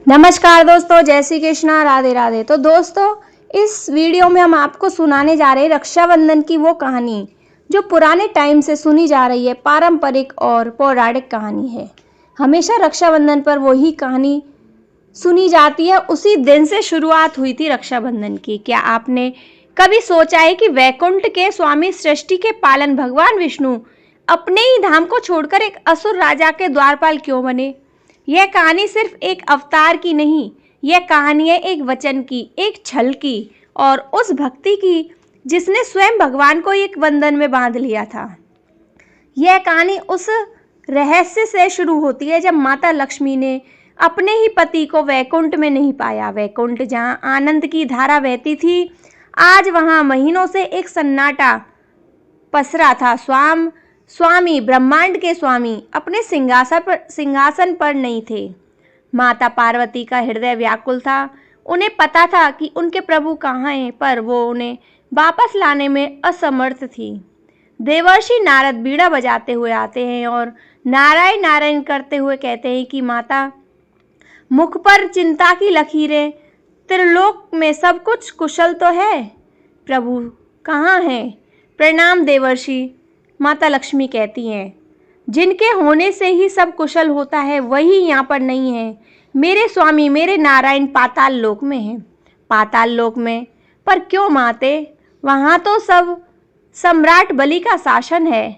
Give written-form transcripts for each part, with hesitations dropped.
नमस्कार दोस्तों, जय श्री कृष्णा, राधे राधे। तो दोस्तों, इस वीडियो में हम आपको सुनाने जा रहे हैं रक्षाबंधन की वो कहानी जो पुराने टाइम से सुनी जा रही है, पारंपरिक और पौराणिक कहानी है। हमेशा रक्षाबंधन पर वही कहानी सुनी जाती है। उसी दिन से शुरुआत हुई थी रक्षाबंधन की। क्या आपने कभी सोचा है कि वैकुंठ के स्वामी, सृष्टि के पालन भगवान विष्णु अपने ही धाम को छोड़कर एक असुर राजा के द्वारपाल क्यों बने? यह कहानी सिर्फ एक अवतार की नहीं, यह कहानी है एक वचन की, एक छल की और उस भक्ति की जिसने स्वयं भगवान को एक बंधन में बांध लिया था। यह कहानी उस रहस्य से शुरू होती है जब माता लक्ष्मी ने अपने ही पति को वैकुंठ में नहीं पाया। वैकुंठ जहाँ आनंद की धारा बहती थी, आज वहाँ महीनों से एक सन्नाटा पसरा था। स्वामी, ब्रह्मांड के स्वामी अपने सिंहासन पर नहीं थे। माता पार्वती का हृदय व्याकुल था। उन्हें पता था कि उनके प्रभु कहाँ हैं, पर वो उन्हें वापस लाने में असमर्थ थी। देवर्षि नारद बीड़ा बजाते हुए आते हैं और नारायण नारायण करते हुए कहते हैं कि माता, मुख पर चिंता की लकीरें, त्रिलोक में सब कुछ कुशल तो है, प्रभु कहाँ हैं? प्रणाम देवर्षि, माता लक्ष्मी कहती हैं। जिनके होने से ही सब कुशल होता है वही यहाँ पर नहीं है। मेरे स्वामी, मेरे नारायण पाताल लोक में हैं। पाताल लोक में? पर क्यों माते? वहाँ तो सब सम्राट बलि का शासन है।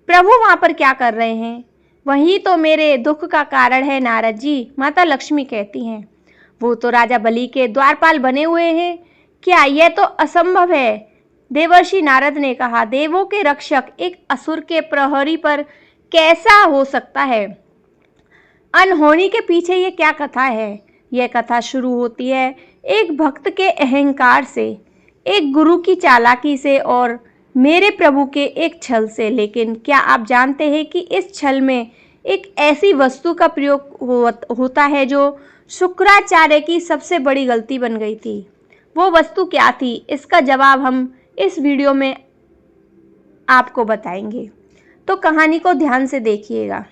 प्रभु वहाँ पर क्या कर रहे हैं? वही तो मेरे दुख का कारण है नारद जी, माता लक्ष्मी कहती हैं। वो तो राजा बलि के द्वारपाल बने हुए हैं। क्या यह तो असंभव है? देवर्षि नारद ने कहा, देवों के रक्षक एक असुर के प्रहरी पर कैसा हो सकता है? अनहोनी के पीछे ये क्या कथा है? यह कथा शुरू होती है एक भक्त के अहंकार से, एक गुरु की चालाकी से और मेरे प्रभु के एक छल से। लेकिन क्या आप जानते हैं कि इस छल में एक ऐसी वस्तु का प्रयोग होता है जो शुक्राचार्य की सबसे बड़ी गलती बन गई थी। वो वस्तु क्या थी? इसका जवाब हम इस वीडियो में आपको बताएंगे, तो कहानी को ध्यान से देखिएगा।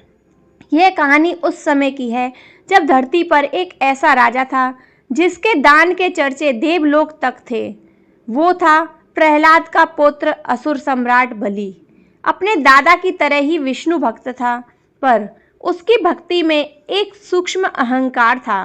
यह कहानी उस समय की है जब धरती पर एक ऐसा राजा था जिसके दान के चर्चे देवलोक तक थे। वो था प्रहलाद का पुत्र असुर सम्राट बलि। अपने दादा की तरह ही विष्णु भक्त था, पर उसकी भक्ति में एक सूक्ष्म अहंकार था।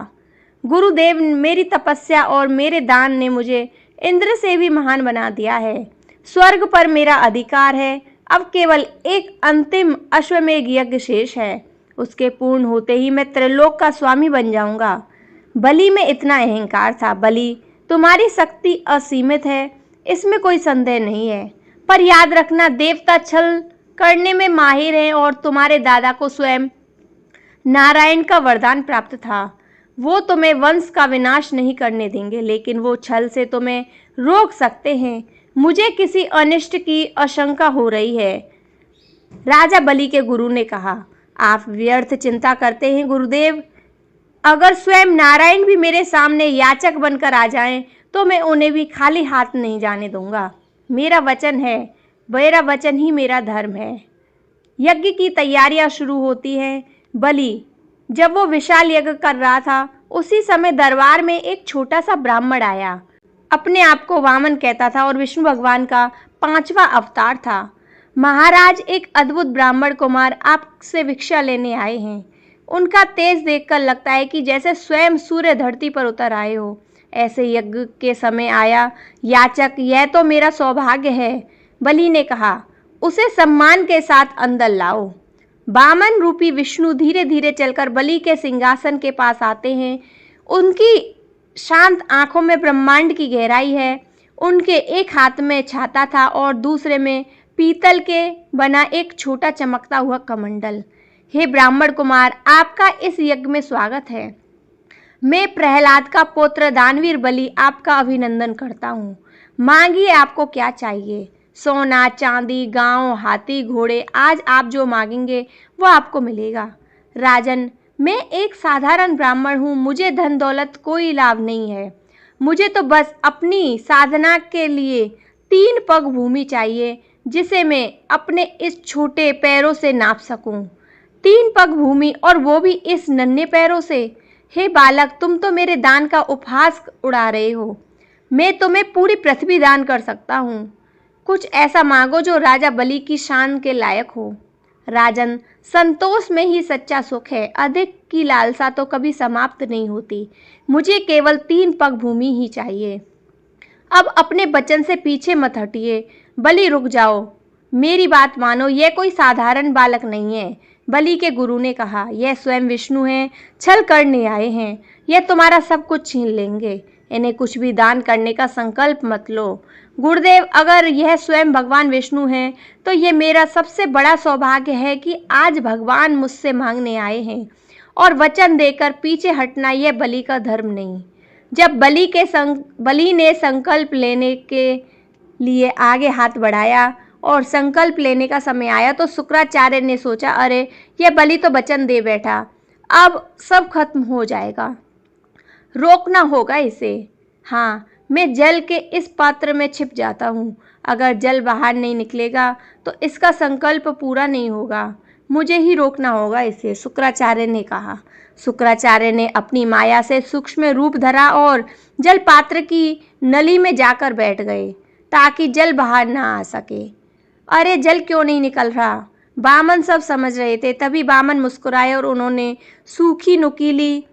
गुरुदेव, मेरी तपस्या और मेरे दान ने मुझे इंद्र से भी महान बना दिया है। स्वर्ग पर मेरा अधिकार है। अब केवल एक अंतिम अश्वमेध यज्ञ शेष है। उसके पूर्ण होते ही मैं त्रिलोक का स्वामी बन जाऊंगा। बलि में इतना अहंकार था। बलि, तुम्हारी शक्ति असीमित है, इसमें कोई संदेह नहीं है, पर याद रखना, देवता छल करने में माहिर हैं और तुम्हारे दादा को स्वयं नारायण का वरदान प्राप्त था। वो तुम्हें वंश का विनाश नहीं करने देंगे, लेकिन वो छल से तुम्हें रोक सकते हैं। मुझे किसी अनिष्ट की आशंका हो रही है। राजा बलि के गुरु ने कहा, आप व्यर्थ चिंता करते हैं गुरुदेव। अगर स्वयं नारायण भी मेरे सामने याचक बनकर आ जाएं, तो मैं उन्हें भी खाली हाथ नहीं जाने दूंगा। मेरा वचन है, मेरा वचन ही मेरा धर्म है। यज्ञ की तैयारियां शुरू होती हैं। बलि जब वो विशाल यज्ञ कर रहा था, उसी समय दरबार में एक छोटा सा ब्राह्मण आया। अपने आप को वामन कहता था और विष्णु भगवान का 5वां अवतार था। महाराज, एक अद्भुत ब्राह्मण कुमार आपसे भिक्षा लेने आए हैं। उनका तेज देखकर लगता है कि जैसे स्वयं सूर्य धरती पर उतर आए हो। ऐसे यज्ञ के समय आया याचक, यह तो मेरा सौभाग्य है। बलि ने कहा, उसे सम्मान के साथ अंदर लाओ। वामन रूपी विष्णु धीरे धीरे चलकर बलि के सिंहासन के पास आते हैं। उनकी शांत आंखों में ब्रह्मांड की गहराई है। उनके एक हाथ में छाता था और दूसरे में पीतल के बना एक छोटा चमकता हुआ कमंडल। हे ब्राह्मण कुमार, आपका इस यज्ञ में स्वागत है। मैं प्रहलाद का पुत्र दानवीर बलि आपका अभिनंदन करता हूँ। मांगिए, आपको क्या चाहिए? सोना, चांदी, गांव, हाथी, घोड़े, आज आप जो मांगेंगे वो आपको मिलेगा। राजन, मैं एक साधारण ब्राह्मण हूँ, मुझे धन दौलत कोई लाभ नहीं है। मुझे तो बस अपनी साधना के लिए 3 पग भूमि चाहिए, जिसे मैं अपने इस छोटे पैरों से नाप सकूं। 3 पग भूमि, और वो भी इस नन्हे पैरों से। हे बालक, तुम तो मेरे दान का उपहास उड़ा रहे हो। मैं तुम्हें पूरी पृथ्वी दान कर सकता हूँ। कुछ ऐसा मांगो जो राजा बलि की शान के लायक हो। राजन, संतोष में ही सच्चा सुख है। अधिक की लालसा तो कभी समाप्त नहीं होती। मुझे केवल 3 पग भूमि ही चाहिए। अब अपने वचन से पीछे मत हटिए। बलि, रुक जाओ, मेरी बात मानो। यह कोई साधारण बालक नहीं है। बलि के गुरु ने कहा, यह स्वयं विष्णु हैं, छल करने आए हैं। यह तुम्हारा सब कुछ छीन लेंगे। इन्हें कुछ भी दान करने का संकल्प मत लो। गुरुदेव, अगर यह स्वयं भगवान विष्णु हैं, तो ये मेरा सबसे बड़ा सौभाग्य है कि आज भगवान मुझसे मांगने आए हैं, और वचन देकर पीछे हटना यह बलि का धर्म नहीं। जब बलि ने संकल्प लेने के लिए आगे हाथ बढ़ाया और संकल्प लेने का समय आया, तो शुक्राचार्य ने सोचा, अरे यह बलि तो वचन दे बैठा, अब सब खत्म हो जाएगा, रोकना होगा इसे। हाँ, मैं जल के इस पात्र में छिप जाता हूँ। अगर जल बाहर नहीं निकलेगा तो इसका संकल्प पूरा नहीं होगा। मुझे ही रोकना होगा इसे, शुक्राचार्य ने कहा। शुक्राचार्य ने अपनी माया से सूक्ष्म रूप धरा और जल पात्र की नली में जाकर बैठ गए ताकि जल बाहर ना आ सके। अरे, जल क्यों नहीं निकल रहा? बामन सब समझ रहे थे। तभी बामन मुस्कुराए और उन्होंने सूखी नुकीली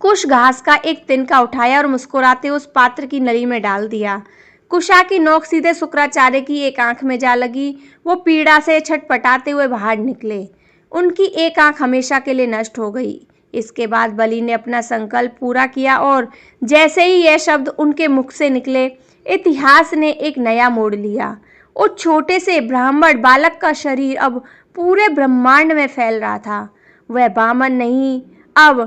कुश घास का एक तिनका उठाया और मुस्कुराते उस पात्र की नली में डाल दिया। कुशा की नोक सीधे शुक्राचार्य की एक आंख में जा लगी। वो पीड़ा से छटपटाते हुए बाहर निकले। उनकी एक आंख हमेशा के लिए नष्ट हो गई। इसके बाद बलि ने अपना संकल्प पूरा किया और जैसे ही यह शब्द उनके मुख से निकले, इतिहास ने एक नया मोड़ लिया। उस छोटे से ब्राह्मण बालक का शरीर अब पूरे ब्रह्मांड में फैल रहा था। वह बामन नहीं, अब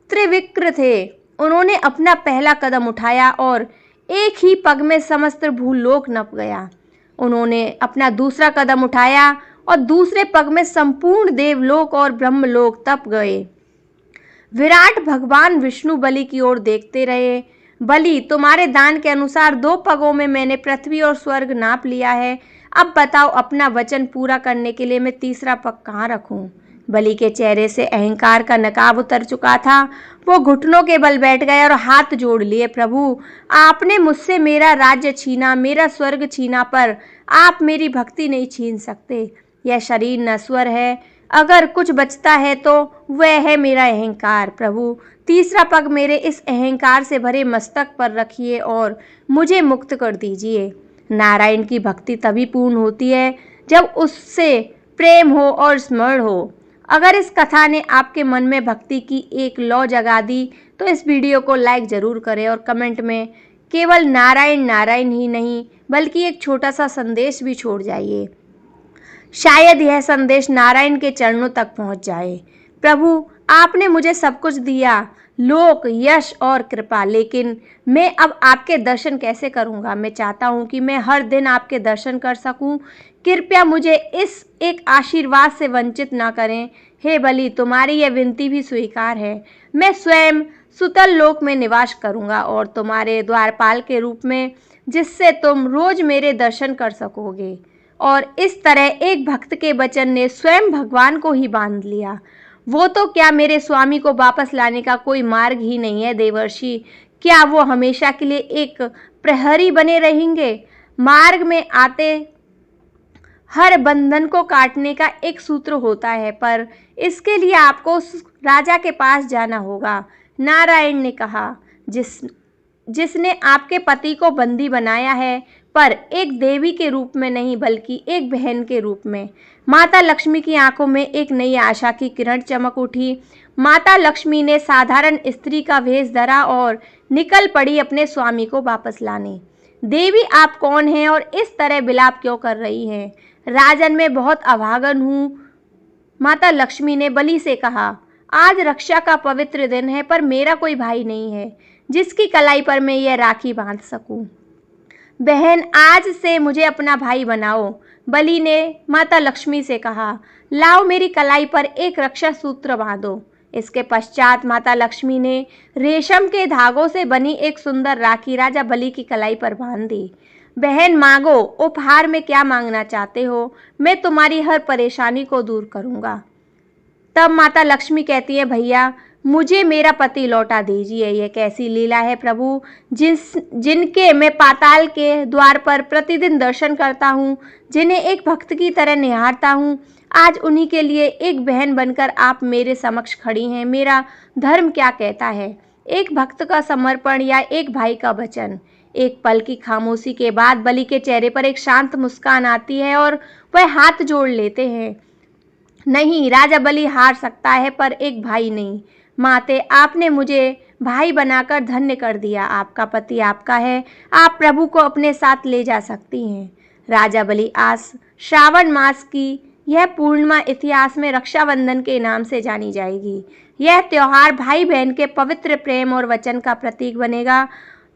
त्रिविक्र थे। उन्होंने अपना पहला कदम उठाया और एक ही पग में समस्त भूलोक नप गया। उन्होंने अपना दूसरा कदम उठाया और दूसरे पग में संपूर्ण देवलोक और ब्रह्मलोक तप गए। विराट भगवान विष्णु बलि की ओर देखते रहे। बलि, तुम्हारे दान के अनुसार 2 पगों में मैंने पृथ्वी और स्वर्ग नाप लिया है। अब बताओ, अपना वचन पूरा करने के लिए मैं तीसरा पग कहाँ रखूं? बलि के चेहरे से अहंकार का नकाब उतर चुका था। वो घुटनों के बल बैठ गए और हाथ जोड़ लिए। प्रभु, आपने मुझसे मेरा राज्य छीना, मेरा स्वर्ग छीना, पर आप मेरी भक्ति नहीं छीन सकते। यह शरीर नश्वर है, अगर कुछ बचता है तो वह है मेरा अहंकार। प्रभु, तीसरा पग मेरे इस अहंकार से भरे मस्तक पर रखिए और मुझे मुक्त कर दीजिए। नारायण की भक्ति तभी पूर्ण होती है जब उससे प्रेम हो और स्मरण हो। अगर इस कथा ने आपके मन में भक्ति की एक लौ जगा दी तो इस वीडियो को लाइक ज़रूर करें और कमेंट में केवल नारायण नारायण ही नहीं बल्कि एक छोटा सा संदेश भी छोड़ जाइए। शायद यह संदेश नारायण के चरणों तक पहुंच जाए। प्रभु, आपने मुझे सब कुछ दिया, लोक, यश और कृपा, लेकिन मैं अब आपके दर्शन कैसे करूंगा? मैं चाहता हूं कि मैं हर दिन आपके दर्शन कर सकूं। कृपया मुझे इस एक आशीर्वाद से वंचित ना करें। हे बलि, तुम्हारी यह विनती भी स्वीकार है। मैं स्वयं सुतल लोक में निवास करूंगा और तुम्हारे द्वारपाल के रूप में, जिससे तुम रोज मेरे दर्शन कर सकोगे। और इस तरह एक भक्त के वचन ने स्वयं भगवान को ही बांध लिया। वो तो क्या, मेरे स्वामी को वापस लाने का कोई मार्ग ही नहीं है देवर्षि। क्या वो हमेशा के लिए एक प्रहरी बने रहेंगे? मार्ग में आते हर बंधन को काटने का एक सूत्र होता है, पर इसके लिए आपको उस राजा के पास जाना होगा। नारायण ने कहा, जिसने आपके पति को बंदी बनाया है, पर एक देवी के रूप में नहीं बल्कि एक बहन के रूप में। माता लक्ष्मी की आंखों में एक नई आशा की किरण चमक उठी। माता लक्ष्मी ने साधारण स्त्री का वेश धरा और निकल पड़ी अपने स्वामी को वापस लाने। देवी, आप कौन हैं और इस तरह विलाप क्यों कर रही हैं? राजन, मैं बहुत अभागन हूँ, माता लक्ष्मी ने बलि से कहा। आज रक्षा का पवित्र दिन है, पर मेरा कोई भाई नहीं है जिसकी कलाई पर मैं यह राखी बांध सकूं। बहन, आज से मुझे अपना भाई बनाओ, बलि ने माता लक्ष्मी से कहा। लाओ, मेरी कलाई पर एक रक्षा सूत्र बांधो। इसके पश्चात माता लक्ष्मी ने रेशम के धागों से बनी एक सुंदर राखी राजा बलि की कलाई पर बांध दी। बहन, मांगो, उपहार में क्या मांगना चाहते हो? मैं तुम्हारी हर परेशानी को दूर करूंगा। तब माता लक्ष्मी कहती है, भैया, मुझे मेरा पति लौटा दीजिए। यह कैसी लीला है प्रभु, जिनके मैं पाताल के द्वार पर प्रतिदिन दर्शन करता हूँ, जिन्हें एक भक्त की तरह निहारता हूँ। आज उन्हीं के लिए एक बहन बनकर आप मेरे समक्ष खड़ी हैं। मेरा धर्म क्या कहता है? एक भक्त का समर्पण या एक भाई का वचन? एक पल की खामोशी के बाद बलि के चेहरे पर एक शांत मुस्कान आती है और वह हाथ जोड़ लेते हैं। नहीं, राजा बलि हार सकता है पर एक भाई नहीं। माते, आपने मुझे भाई बनाकर धन्य कर दिया। आपका पति आपका है, आप प्रभु को अपने साथ ले जा सकती हैं। राजा बलि, आज श्रावण मास की यह पूर्णिमा इतिहास में रक्षाबंधन के नाम से जानी जाएगी। यह त्योहार भाई बहन के पवित्र प्रेम और वचन का प्रतीक बनेगा।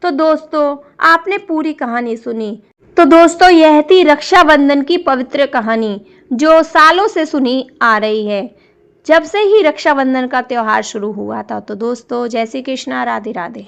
तो दोस्तों, आपने पूरी कहानी सुनी। तो दोस्तों, यह थी रक्षाबंधन की पवित्र कहानी, जो सालों से सुनी आ रही है, जब से ही रक्षाबंधन का त्योहार शुरू हुआ था। तो दोस्तों, जय श्री कृष्णा, राधे राधे।